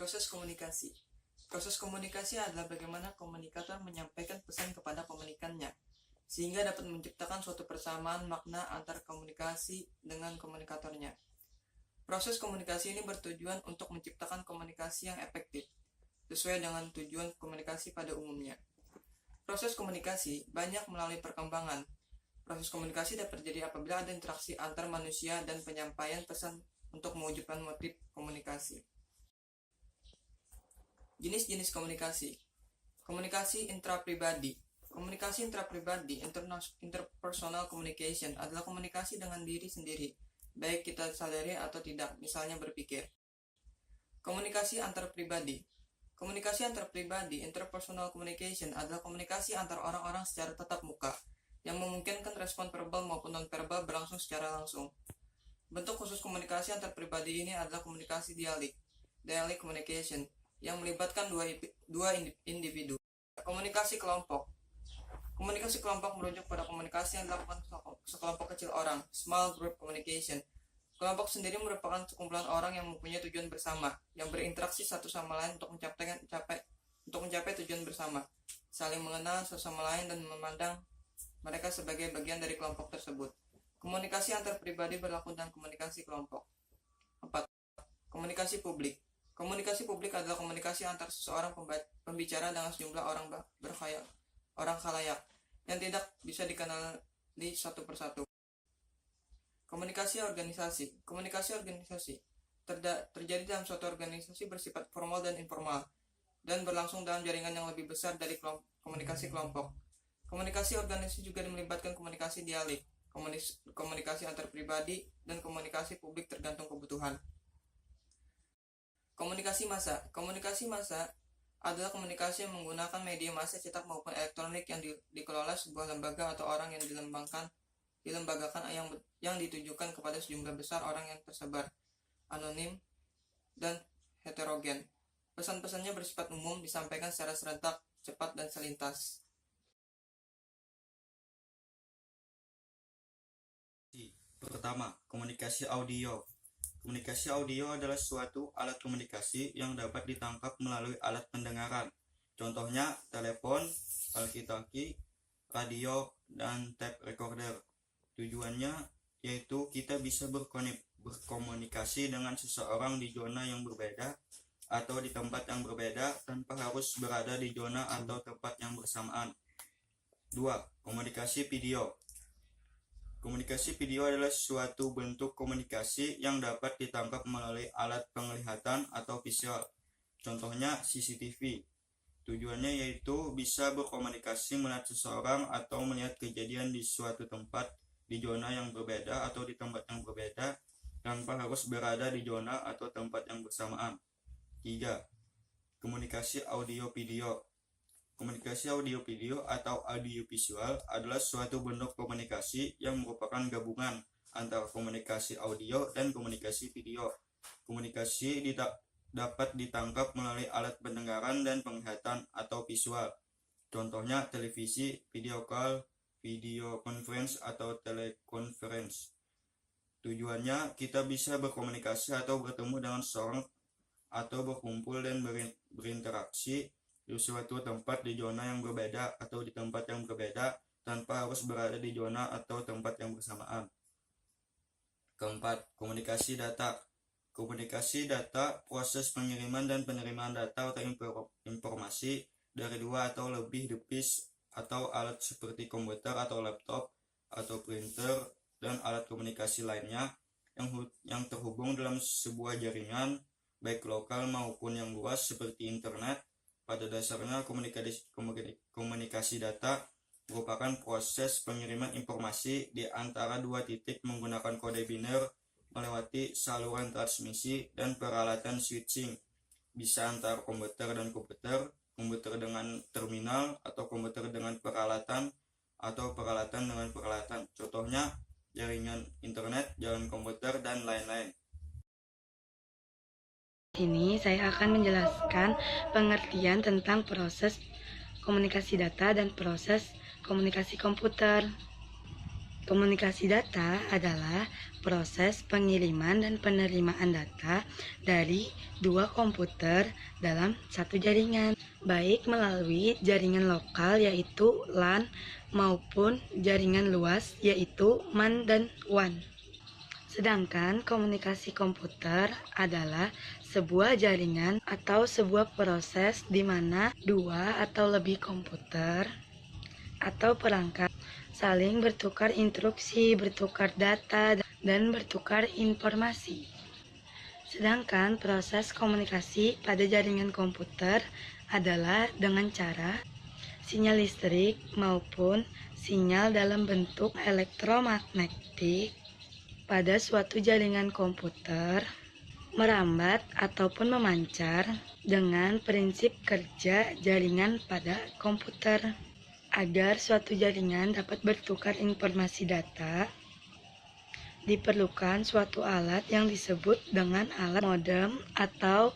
Proses komunikasi. Proses komunikasi adalah bagaimana komunikator menyampaikan pesan kepada komunikannya, sehingga dapat menciptakan suatu persamaan makna antar komunikasi dengan komunikatornya. Proses komunikasi ini bertujuan untuk menciptakan komunikasi yang efektif, sesuai dengan tujuan komunikasi pada umumnya. Proses komunikasi banyak melalui perkembangan. Proses komunikasi dapat terjadi apabila ada interaksi antar manusia dan penyampaian pesan untuk mewujudkan motif komunikasi. Jenis-jenis komunikasi. Komunikasi intrapribadi. Komunikasi intrapribadi, interpersonal communication, adalah komunikasi dengan diri sendiri, baik kita sadari atau tidak, misalnya berpikir. Komunikasi antarpribadi. Komunikasi antarpribadi, interpersonal communication, adalah komunikasi antar orang-orang secara tatap muka, yang memungkinkan respon verbal maupun non-verbal berlangsung secara langsung. Bentuk khusus komunikasi antarpribadi ini adalah komunikasi dialek communication, yang melibatkan dua individu. Komunikasi kelompok. Komunikasi kelompok merujuk pada komunikasi yang dilakukan sekelompok kecil orang, small group communication. Kelompok sendiri merupakan sekumpulan orang yang mempunyai tujuan bersama, yang berinteraksi satu sama lain untuk mencapai tujuan bersama, saling mengenal satu sama lain dan memandang mereka sebagai bagian dari kelompok tersebut. Komunikasi antar pribadi berlaku dalam komunikasi kelompok. 4. Komunikasi publik. Komunikasi publik adalah komunikasi antar seseorang pembicara dengan sejumlah orang khalayak yang tidak bisa dikenali satu persatu. Komunikasi organisasi. Komunikasi organisasi terjadi dalam suatu organisasi bersifat formal dan informal, dan berlangsung dalam jaringan yang lebih besar dari komunikasi kelompok. Komunikasi organisasi juga melibatkan komunikasi dialek, komunikasi antar pribadi, dan komunikasi publik tergantung kebutuhan. Komunikasi massa. Komunikasi massa adalah komunikasi yang menggunakan media massa cetak maupun elektronik yang dikelola sebuah lembaga atau orang yang dilembagakan yang ditujukan kepada sejumlah besar orang yang tersebar, anonim, dan heterogen. Pesan-pesannya bersifat umum, disampaikan secara serentak, cepat, dan selintas. Pertama, komunikasi audio. Komunikasi audio adalah suatu alat komunikasi yang dapat ditangkap melalui alat pendengaran. Contohnya, telepon, walkie-talkie, radio, dan tape recorder. Tujuannya yaitu kita bisa berkomunikasi dengan seseorang di zona yang berbeda atau di tempat yang berbeda tanpa harus berada di zona atau tempat yang bersamaan. 2. Komunikasi video. Komunikasi video adalah suatu bentuk komunikasi yang dapat ditangkap melalui alat penglihatan atau visual. Contohnya CCTV. Tujuannya yaitu bisa berkomunikasi melihat seseorang atau melihat kejadian di suatu tempat di zona yang berbeda atau di tempat yang berbeda tanpa harus berada di zona atau tempat yang bersamaan. 3. Komunikasi audio video. Komunikasi audio-video atau audiovisual adalah suatu bentuk komunikasi yang merupakan gabungan antara komunikasi audio dan komunikasi video. Komunikasi dapat ditangkap melalui alat pendengaran dan penglihatan atau visual. Contohnya televisi, video call, video conference, atau teleconference. Tujuannya kita bisa berkomunikasi atau bertemu dengan seseorang atau berkumpul dan berinteraksi di suatu tempat di zona yang berbeda atau di tempat yang berbeda tanpa harus berada di zona atau tempat yang bersamaan. Keempat, komunikasi data. Komunikasi data, proses pengiriman dan penerimaan data atau informasi dari dua atau lebih device atau alat seperti komputer atau laptop atau printer dan alat komunikasi lainnya yang terhubung dalam sebuah jaringan baik lokal maupun yang luas seperti internet. Pada dasarnya komunikasi data merupakan proses pengiriman informasi di antara dua titik menggunakan kode biner melewati saluran transmisi dan peralatan switching, bisa antara komputer dan komputer, komputer dengan terminal, atau komputer dengan peralatan, atau peralatan dengan peralatan. Contohnya jaringan internet, jaringan komputer, dan lain-lain. Ini saya akan menjelaskan pengertian tentang proses komunikasi data dan proses komunikasi komputer. Komunikasi data adalah proses pengiriman dan penerimaan data dari dua komputer dalam satu jaringan, baik melalui jaringan lokal yaitu LAN maupun jaringan luas yaitu MAN dan WAN. Sedangkan komunikasi komputer adalah sebuah jaringan atau sebuah proses di mana dua atau lebih komputer atau perangkat saling bertukar instruksi, bertukar data, dan bertukar informasi. Sedangkan proses komunikasi pada jaringan komputer adalah dengan cara sinyal listrik maupun sinyal dalam bentuk elektromagnetik pada suatu jaringan komputer merambat ataupun memancar dengan prinsip kerja jaringan pada komputer. Agar suatu jaringan dapat bertukar informasi data, diperlukan suatu alat yang disebut dengan alat modem atau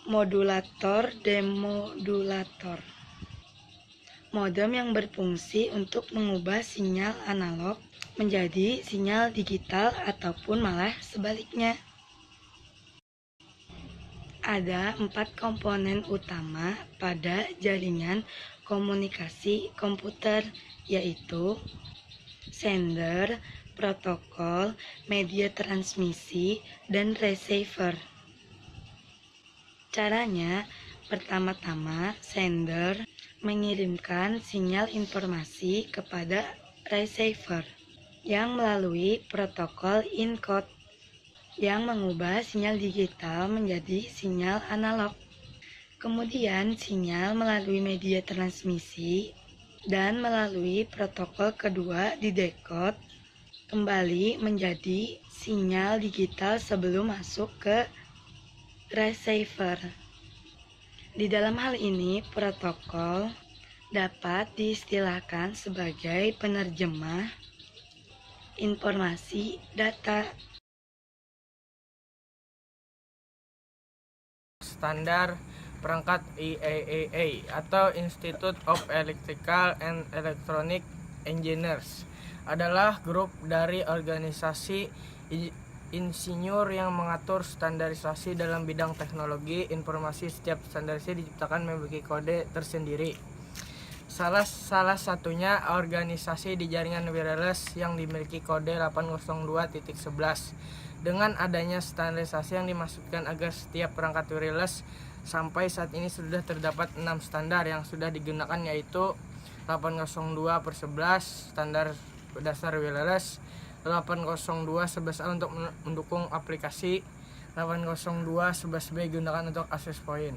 modulator demodulator. Modem yang berfungsi untuk mengubah sinyal analog menjadi sinyal digital ataupun malah sebaliknya. Ada 4 komponen utama pada jaringan komunikasi komputer, yaitu sender, protokol, media transmisi, dan receiver. Caranya, pertama-tama sender mengirimkan sinyal informasi kepada receiver yang melalui protokol encode yang mengubah sinyal digital menjadi sinyal analog. Kemudian sinyal melalui media transmisi dan melalui protokol kedua didekode kembali menjadi sinyal digital sebelum masuk ke receiver. Di dalam hal ini, protokol dapat diistilahkan sebagai penerjemah informasi data. Standar perangkat IEEE atau Institute of Electrical and Electronic Engineers adalah grup dari organisasi insinyur yang mengatur standarisasi dalam bidang teknologi informasi. Setiap standarisasi diciptakan memiliki kode tersendiri. Salah satunya organisasi di jaringan wireless yang dimiliki kode 802.11. Dengan adanya standarisasi yang dimaksudkan agar setiap perangkat wireless sampai saat ini sudah terdapat 6 standar yang sudah digunakan, yaitu 802/11 standar dasar wireless, 802/11A untuk mendukung aplikasi, 802/11B digunakan untuk access point.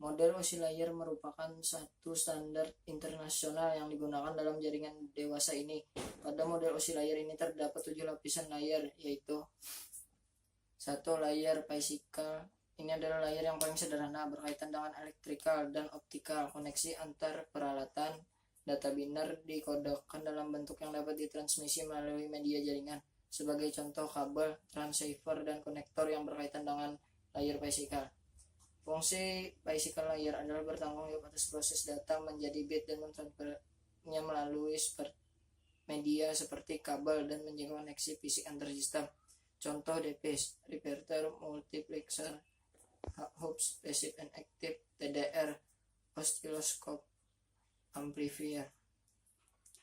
Model oscillator merupakan satu standar internasional yang digunakan dalam jaringan dewasa ini. Pada model oscillator ini terdapat 7 lapisan layer, yaitu 1. Layer physical. Ini adalah layer yang paling sederhana, berkaitan dengan elektrikal dan optikal. Koneksi antar peralatan, data biner dikodekan dalam bentuk yang dapat ditransmisi melalui media jaringan. Sebagai contoh, kabel, transceiver, dan konektor yang berkaitan dengan layer physical. Fungsi physical layer adalah bertanggung jawab atas proses data menjadi bit dan mentransfernya melalui media seperti kabel dan menjaga koneksi fisik antar sistem. Contoh DPS, repeater, multiplexer, hubs, passive and active, TDR, oscilloscope, amplifier.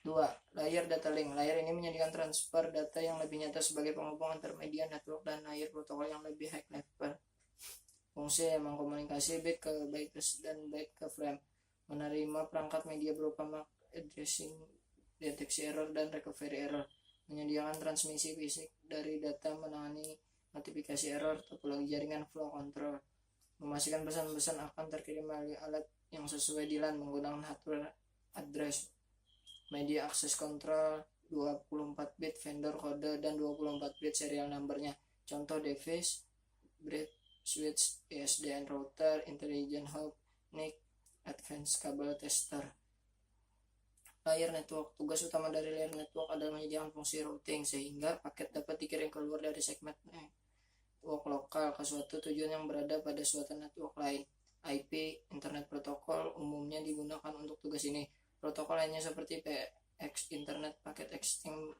2. Layer data link. Layer ini menyediakan transfer data yang lebih nyata sebagai penghubung antar media network dan layer protokol yang lebih high level. Fungsi mengkomunikasi bit ke byte dan byte ke frame, menerima perangkat media berupa MAC addressing, deteksi error, dan recovery error, menyediakan transmisi fisik dari data, menangani notifikasi error, topologi jaringan, flow control, memastikan pesan-pesan akan terkirim melalui alat yang sesuai di LAN menggunakan hardware address, media access control, 24 bit vendor kode dan 24 bit serial numbernya. Contoh device, breadth switch, ESDN router, intelligent hub, NIC, advanced cable tester. Layer network. Tugas utama dari layer network adalah menyediakan fungsi routing sehingga paket dapat dikirim keluar dari segmen network lokal ke suatu tujuan yang berada pada suatu network lain. IP, Internet Protocol, umumnya digunakan untuk tugas ini. Protokol lainnya seperti PX, Internet Packet Exchange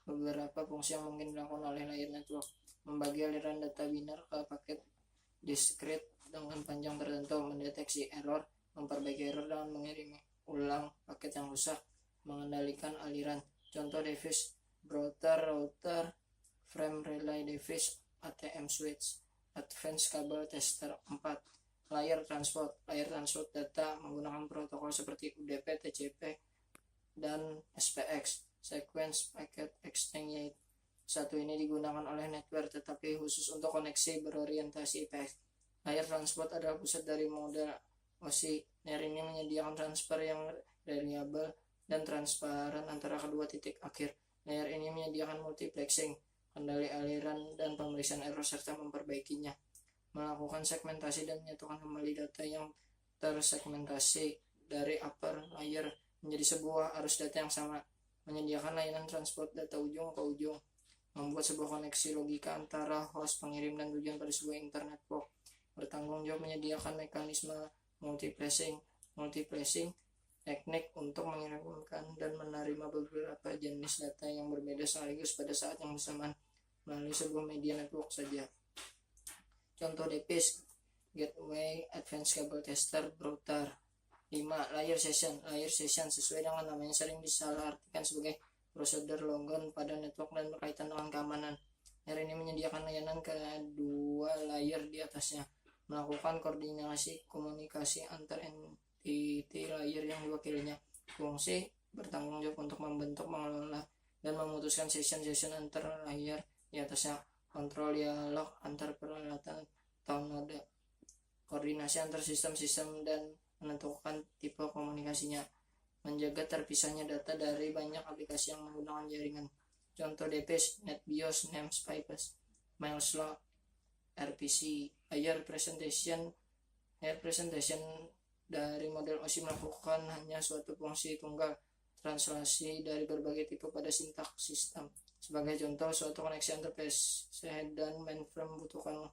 Beberapa fungsi yang mungkin dilakukan oleh layer network: membagi aliran data biner ke paket discrete dengan panjang tertentu, mendeteksi error, memperbaiki error dengan mengirim ulang paket yang rusak, mengendalikan aliran. Contoh device: router, frame relay device, ATM switch. Advanced Cable Tester 4. Layer transport data menggunakan protokol seperti UDP, TCP, dan SPX. Sequence Packet Exchange. Satu ini digunakan oleh network tetapi khusus untuk koneksi berorientasi IPX. Layer transport adalah pusat dari model OSI. Layer ini menyediakan transfer yang reliable dan transparan antara kedua titik akhir. Layer ini menyediakan multiplexing, kendali aliran, dan pemeriksaan error serta memperbaikinya. Melakukan segmentasi dan menyatukan kembali data yang tersegmentasi dari upper layer menjadi sebuah arus data yang sama. Menyediakan layanan transport data ujung ke ujung. Membuat sebuah koneksi logika antara host, pengirim, dan tujuan pada sebuah internet network. Bertanggung jawab menyediakan mekanisme multiplexing teknik untuk mengirimkan dan menerima beberapa jenis data yang berbeda sekaligus pada saat yang bersamaan melalui sebuah media network saja. Contoh device: Gateway, Advanced Cable Tester, Router. 5. Layer session sesuai dengan namanya sering disalahartikan sebagai prosedur logon pada network dan berkaitan dengan keamanan. Layer ini menyediakan layanan kedua layer di atasnya, melakukan koordinasi komunikasi antar entity layer yang diwakilinya. Fungsi: bertanggung jawab untuk membentuk, mengelola, dan memutuskan session antar layer di atasnya. Kontrol dialog antar peralatan atau node. Koordinasi antar sistem dan menentukan tipe komunikasinya. Menjaga terpisahnya data dari banyak aplikasi yang menggunakan jaringan. Contoh device: NetBIOS, namespace, MailSlow, RPC. Layer presentation dari model OSI melakukan hanya suatu fungsi tunggal, translasi dari berbagai tipe pada sintaks sistem. Sebagai contoh, suatu koneksi antar PC dan mainframe membutuhkan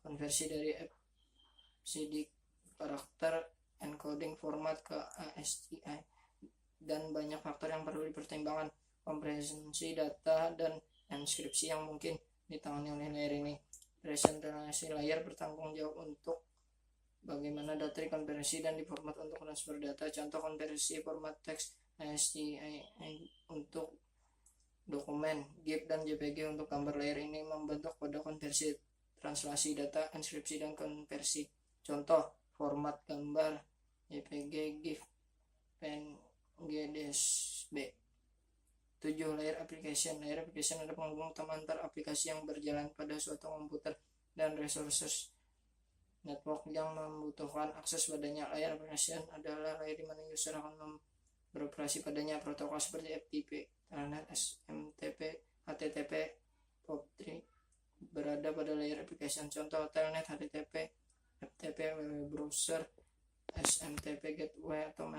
konversi dari FCD karakter encoding format ke ASCII dan banyak faktor yang perlu dipertimbangkan. Kompresi data dan enskripsi yang mungkin ditangani oleh layer ini. Presentasi layer bertanggung jawab untuk bagaimana data dikonversi dan diformat untuk transfer data. Contoh konversi format teks ASCII untuk dokumen, GIF, dan JPG untuk gambar. Layer ini membentuk kode konversi, translasi data, enskripsi, dan konversi. Contoh format gambar JPG, GIF, PNG-DSB. 7. Layer application adalah penghubung utama antar aplikasi yang berjalan pada suatu komputer dan resources network yang membutuhkan akses padanya. Layer application adalah layer di mana user akan beroperasi padanya. Protokol seperti FTP, Telnet, SMTP, HTTP, POP3 berada pada layer application. Contoh Telnet, HTTP, FTP, web browser, SMTP gateway, atau